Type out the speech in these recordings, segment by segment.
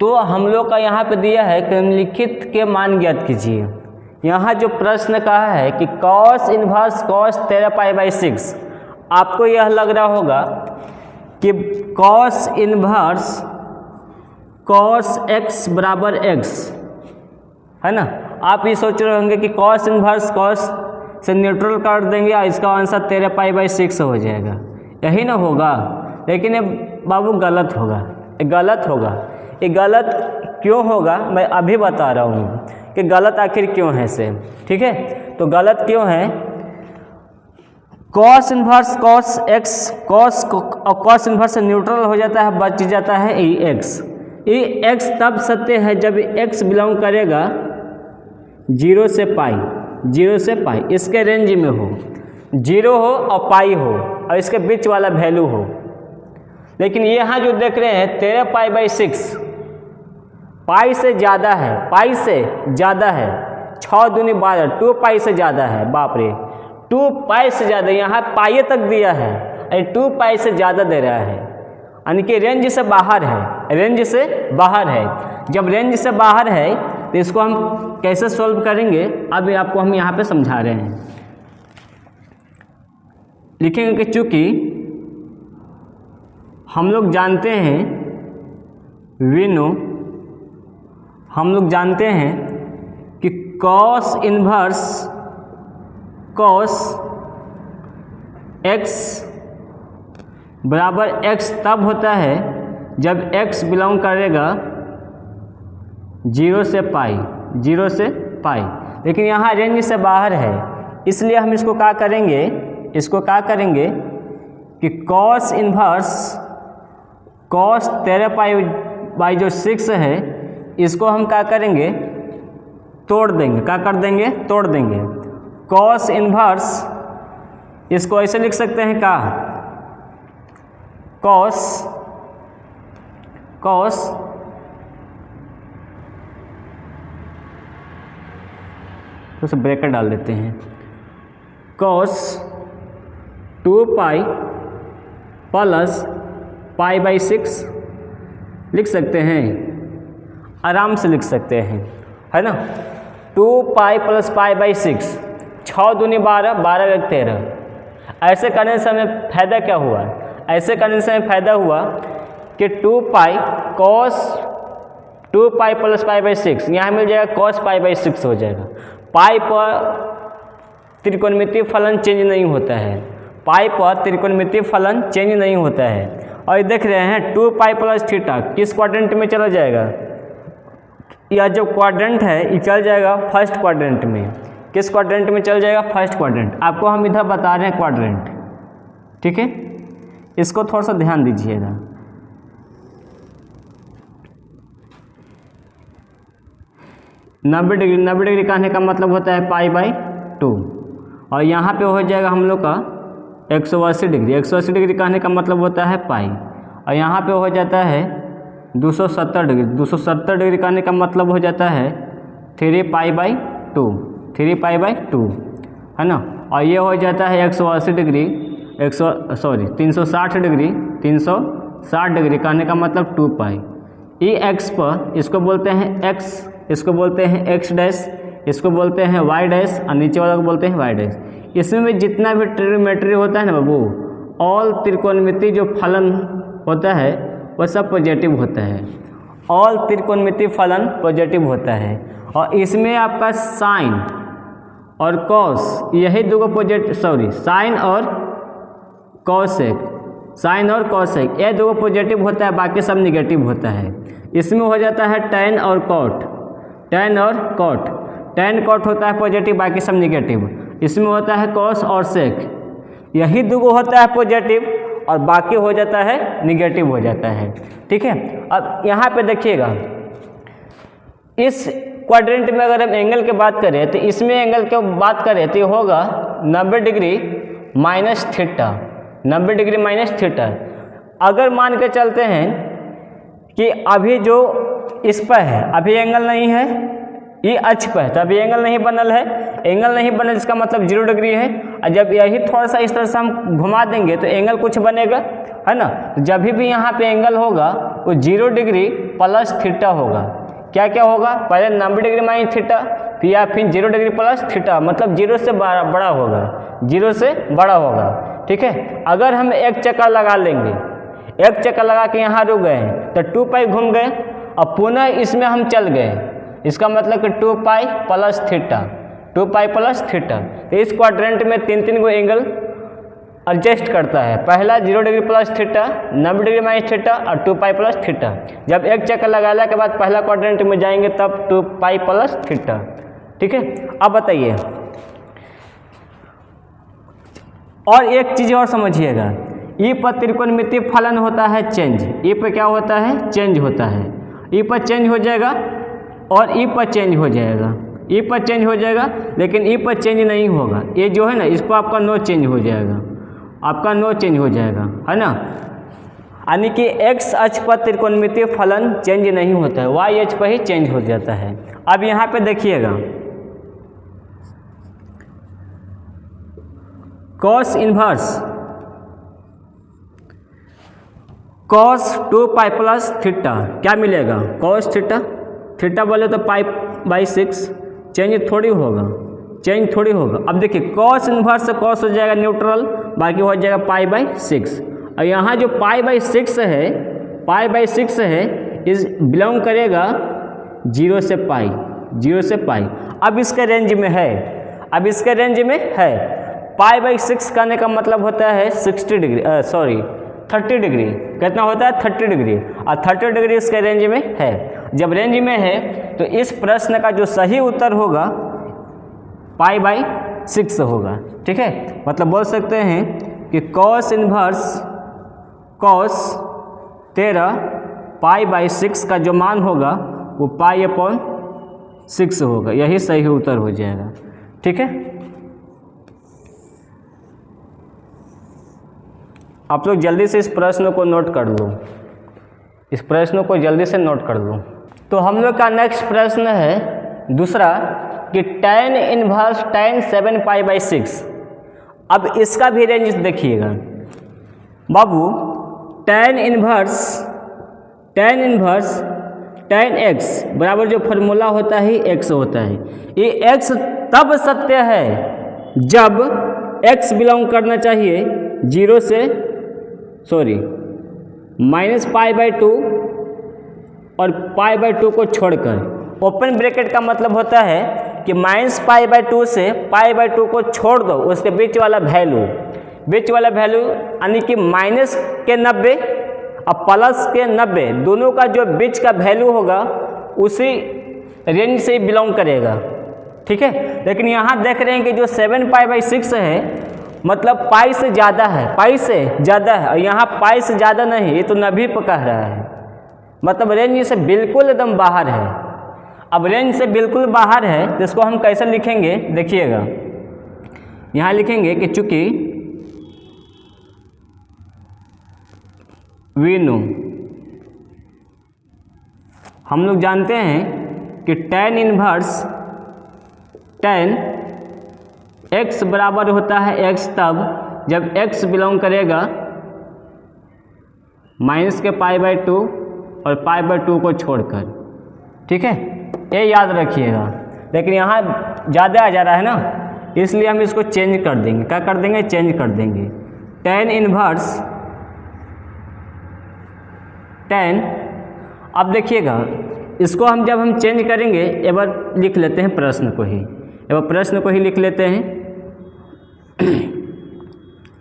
तो हम लोग का यहाँ पे दिया है कि निम्नलिखित के मान ज्ञात कीजिए। यहाँ जो प्रश्न कहा है कि cos इनवर्स cos 13π/6, आपको यह लग रहा होगा कि cos इनवर्स cos x बराबर x है ना। आप ये सोच रहे होंगे कि cos इनवर्स cos से न्यूट्रल कर देंगे और इसका आंसर 13π/6 हो जाएगा, यही ना होगा। लेकिन ये बाबू गलत होगा, ये गलत होगा। ये गलत क्यों होगा मैं अभी बता रहा हूँ कि गलत आखिर क्यों है से, ठीक है। तो गलत क्यों है, cos inverse cos x cos inverse से न्यूट्रल हो जाता है, बच जाता है ये x तब सत्य है जब x बिलोंग करेगा 0 से पाई, इसके रेंज में हो, 0 हो और पाई हो और इसके बीच वाला वैल्यू हो। लेकिन यहाँ जो देख रहे हैं 13π/6 पाई से ज़्यादा है, पाई से ज़्यादा है, 6 दूनी 12, 2 पाई से ज़्यादा है, बाप रे 2 पाई से ज़्यादा, यहाँ पाई तक दिया है और 2 पाई से ज़्यादा दे रहा है, यानी कि रेंज से बाहर है, रेंज से बाहर है। जब रेंज से बाहर है तो इसको हम कैसे सॉल्व करेंगे अभी आपको हम यहाँ पे समझा रहे हैं। लिखेंगे कि चूँकि हम लोग जानते हैं हम लोग जानते हैं कि cos इनवर्स cos x बराबर x तब होता है जब x बिलोंग करेगा 0 से पाई, लेकिन यहाँ रेंज से बाहर है, इसलिए हम इसको क्या करेंगे कि cos इनवर्स cos 13π/6 है, इसको हम क्या करेंगे, तोड़ देंगे। क्या कर देंगे, तोड़ देंगे। cos इनवर्स इसको ऐसे लिख सकते हैं क्या, cos तो उसे ब्रैकेट डाल देते हैं, cos 2π प्लस π/6 लिख सकते हैं, आराम से लिख सकते हैं, है ना। 2π प्लस π/6, 6 दूनी 12, 12 एक 13। ऐसे करने से हमें फ़ायदा क्या हुआ, ऐसे करने से हमें फ़ायदा हुआ कि 2π cos 2π प्लस π/6 यहाँ मिल जाएगा, cos π/6 हो जाएगा। पाई पर त्रिकोणमितीय फलन चेंज नहीं होता है, पाई पर त्रिकोणमितीय फलन चेंज नहीं होता है। और देख रहे हैं 2π प्लस थीटा किस क्वाड्रेंट में चला जाएगा, यह जो क्वाड्रेंट है ये चल जाएगा फर्स्ट क्वाड्रेंट में। किस क्वाड्रेंट में चल जाएगा, फर्स्ट क्वाड्रेंट। आपको हम इधर बता रहे हैं क्वाड्रेंट, ठीक है, इसको थोड़ा सा ध्यान दीजिएगा। नब्बे डिग्री कहने का मतलब होता है π/2 और यहाँ पे हो जाएगा हम लोग का 180 डिग्री। 180 डिग्री कहने का मतलब होता है पाई और यहाँ पे हो जाता है 270 डिग्री। 270 डिग्री कहने का मतलब हो जाता है 3π/2 है ना। और ये हो जाता है 180 डिग्री 360 डिग्री 360 डिग्री कहने का मतलब 2π। ये एक्स पर इसको बोलते हैं एक्स, इसको बोलते हैं एक्स डैश, इसको बोलते हैं वाई डैश और नीचे वाला को बोलते हैं वाई डैश। इसमें जितना भी ट्रिग्नोमेट्री होता है ना बाबू, ऑल त्रिकोणमितीय जो फलन होता है वह सब पॉजिटिव होता है, ऑल त्रिकोणमितीय फलन पॉजिटिव होता है। और इसमें आपका साइन और कॉस यही दो पॉजिटिव, साइन और कॉसेक ये दो पॉजिटिव होता है, बाकी सब निगेटिव होता है। इसमें हो जाता है टैन और कॉट, टैन कॉट होता है पॉजिटिव, बाकी सब निगेटिव। इसमें होता है कॉस और सेक, यही दो होता है पॉजिटिव और बाकी हो जाता है निगेटिव हो जाता है, ठीक है। अब यहाँ पे देखिएगा, इस क्वाड्रेंट में अगर हम एंगल की बात करें तो इसमें एंगल की बात करें तो होगा 90 degree minus theta, 90 degree minus theta. अगर मान के चलते हैं कि अभी जो इस पर है अभी एंगल नहीं है, ये अक्ष पर है तो अभी एंगल नहीं बनल है, एंगल नहीं बनल इसका मतलब 0 डिग्री है। और जब यही थोड़ा सा इस तरह से हम घुमा देंगे तो एंगल कुछ बनेगा, है ना। जब भी यहाँ पे एंगल होगा वो 0 डिग्री प्लस थीटा होगा। क्या क्या होगा, पहले 90 डिग्री माइनस थीटा, फिर 0 डिग्री प्लस थीटा, मतलब 0 से बड़ा होगा, 0 से बड़ा होगा। ठीक है, अगर हम एक चक्कर लगा लेंगे, एक चक्कर लगा के यहाँ रुक गए हैं तो 2 पाई घूम गए और पुनः इसमें हम चल गए, इसका मतलब कि 2 pi plus theta, 2 pi plus theta. तो इस क्वाड्रेंट में 3 गो एंगल एडजस्ट करता है। पहला 0 degree plus theta, 90 degree minus theta और 2 पाई प्लस थीटा। जब एक चक्कर लगाने के बाद पहला क्वाड्रेंट में जाएंगे तब 2 पाई प्लस थीटा। ठीक है, अब बताइए, और एक चीज़ और समझिएगा, ई पर त्रिकोणमितीय फलन होता है चेंज, ई पर क्या होता है, चेंज होता है। ई पर चेंज हो जाएगा और ई पर चेंज हो जाएगा, ई पर चेंज हो जाएगा, लेकिन ई पर चेंज नहीं होगा। ये जो है ना, इस पर आपका नो चेंज हो जाएगा, आपका नो चेंज हो जाएगा, है ना। यानी कि एक्स अक्ष पर त्रिकोणमितीय फलन चेंज नहीं होता है, वाई अक्ष पर ही चेंज हो जाता है। अब यहाँ पे देखिएगा, cos inverse cos 2 pi plus theta क्या मिलेगा, कॉस थीटा, थीटा बोले तो पाई बाई 6, चेंज थोड़ी होगा, चेंज थोड़ी होगा। अब देखिए कॉस इनवर्स से कॉस हो जाएगा न्यूट्रल, बाकी हो जाएगा पाई बाई 6। और यहाँ जो पाई बाई 6 है, पाई बाई 6 है, इस बिलोंग करेगा 0 से पाई, 0 से पाई। अब इसके रेंज में है, अब इसके रेंज में है। पाई बाई 6 करने का मतलब होता है 60 डिग्री, 30 डिग्री। कितना होता है, 30 डिग्री, और 30 डिग्री इसके रेंज में है। जब रेंज में है तो इस प्रश्न का जो सही उत्तर होगा पाई बाई 6 होगा। ठीक है, मतलब बोल सकते हैं कि cos inverse cos 13 pi by 6 का जो मान होगा वो पाई अपॉन 6 होगा, यही सही उत्तर हो जाएगा। ठीक है, आप लोग जल्दी से इस प्रश्न को नोट कर लो, इस प्रश्न को जल्दी से नोट कर लो। तो हम लोग का नेक्स्ट प्रश्न है दूसरा कि tan inverse tan 7 pi by 6। अब इसका भी रेंज देखिएगा बाबू, tan इनवर्स tan x बराबर जो फॉर्मूला होता है x होता है। ये x तब सत्य है जब x बिलोंग करना चाहिए 0 से माइनस पाई बाई 2 और पाई बाई 2 को छोड़कर। ओपन ब्रैकेट का मतलब होता है कि माइनस पाई बाई 2 से पाई बाई 2 को छोड़ दो, उसके बीच वाला वैल्यू यानी कि माइनस के 90 और प्लस के 90 दोनों का जो बीच का वैल्यू होगा उसी रेंज से बिलोंग करेगा। ठीक है, लेकिन यहाँ देख रहे हैं कि जो 7 पाई बाई 6 है मतलब पाई से ज़्यादा है, पाई से ज़्यादा है, और यहाँ पाई से ज़्यादा नहीं, ये तो 90 पर कह रहा है, मतलब रेंज से बिल्कुल एकदम बाहर है। अब रेंज से बिल्कुल बाहर है तो इसको हम कैसे लिखेंगे, देखिएगा यहाँ लिखेंगे कि चूंकि वी नो, हम लोग जानते हैं कि tan इनवर्स tan x बराबर होता है x तब जब x बिलोंग करेगा माइनस के पाई बाई 2 और पाई बाई 2 को छोड़कर। ठीक है, ये याद रखिएगा। लेकिन यहाँ ज़्यादा आ जा रहा है ना, इसलिए हम इसको चेंज कर देंगे। क्या कर देंगे, चेंज कर देंगे। tan इनवर्स tan, अब देखिएगा इसको जब हम चेंज करेंगे, एक बार लिख लेते हैं प्रश्न को ही, एक बार प्रश्न को ही लिख लेते हैं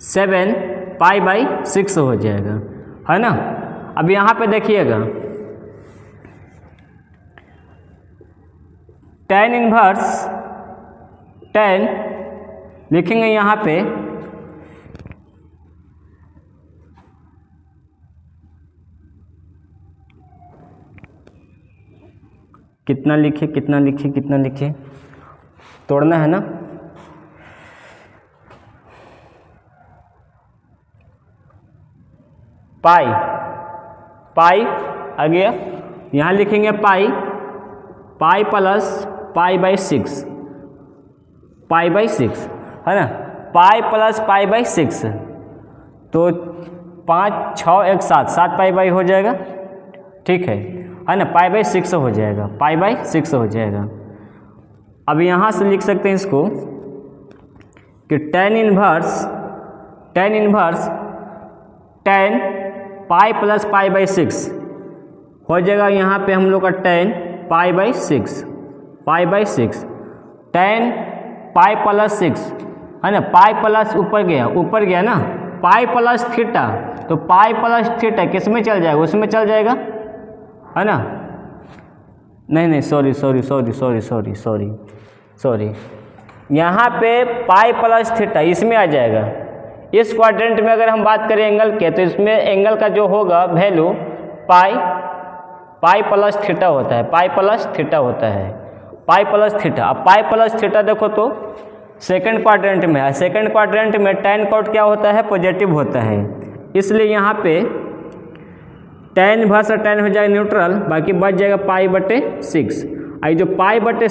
7 पाई बाई 6 हो जाएगा, है ना। अब यहाँ पे देखिएगा tan इनवर्स tan लिखेंगे यहाँ पे कितना लिखे तोड़ना है ना। पाई आ गया, यहाँ लिखेंगे पाई प्लस पाई बाई 6 है ना। पाई प्लस पाई बाई 6, तो 5 6 एक साथ 7 पाई बाई हो जाएगा, ठीक है ना, पाई बाई 6 हो जाएगा, पाई बाई 6 हो जाएगा। अब यहाँ से लिख सकते हैं इसको कि tan inverse tan pi plus pi by 6 हो जाएगा, यहाँ पे हम लोग का tan pi by 6, pi by 6 tan pi plus 6 है ना, पाई प्लस ऊपर गया ना, पाई प्लस थीटा, तो पाई प्लस थीटा किस में चल जाएगा, उसमें चल जाएगा, है ना, नहीं सॉरी, यहाँ पे पाई प्लस थीटा इसमें आ जाएगा। इस क्वाड्रेंट में अगर हम बात करें एंगल के, तो इसमें एंगल का जो होगा वैल्यू पाई प्लस थीटा होता है, पाई प्लस थीटा होता है, पाई प्लस थीटा। अब पाई प्लस थीटा देखो तो सेकंड क्वाड्रेंट में है, सेकंड क्वाड्रेंट में tan कॉट क्या होता है, पॉजिटिव होता है, इसलिए यहाँ पे tan इनवर्स और tan हो जाएगा न्यूट्रल, बाकी बच जाएगा पाई बटे 6। आई जो पाई बटे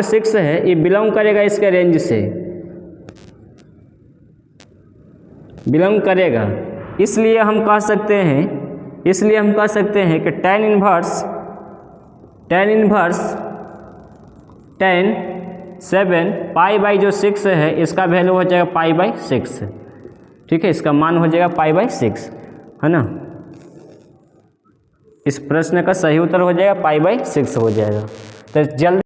6 है ये बिलोंग करेगा इसके रेंज से, बिलोंग करेगा, इसलिए हम कह सकते हैं कि tan inverse tan 7 pi by जो 6 है इसका वैल्यू हो जाएगा पाई बाई 6, ठीक है, इसका मान हो जाएगा पाई बाई 6, है ना। इस प्रश्न का सही उत्तर हो जाएगा पाई बाई 6 हो जाएगा। तो जल्दी